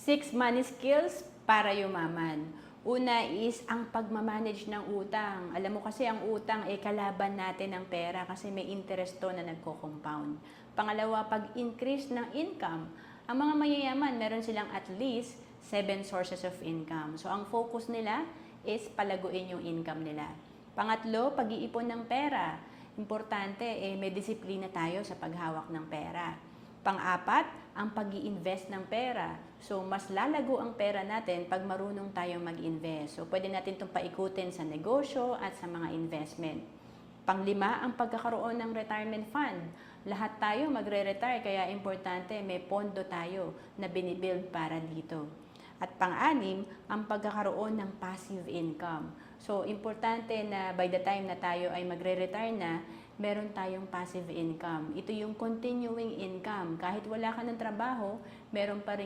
6 money skills para yumaman. Una is ang pagmamanage ng utang. Alam mo kasi ang utang kalaban natin ng pera kasi may interest to na nagko-compound. Pangalawa, pag-increase ng income. Ang mga mayayaman, meron silang at least 7 sources of income. So ang focus nila is palaguin yung income nila. Pangatlo, pag-iipon ng pera. Importante, may disiplina tayo sa paghawak ng pera. Pang-apat, ang pag-i-invest ng pera. So, mas lalago ang pera natin pag marunong tayong mag-invest. So, pwede natin itong paikutin sa negosyo at sa mga investment. Pang-lima, ang pagkakaroon ng retirement fund. Lahat tayo magre-retire, kaya importante may pondo tayo na binibuild para dito. At pang-anim, ang pagkakaroon ng passive income. So, importante na by the time na tayo ay magre-retire na, meron tayong passive income. Ito yung continuing income. Kahit wala ka ng trabaho, meron pa ring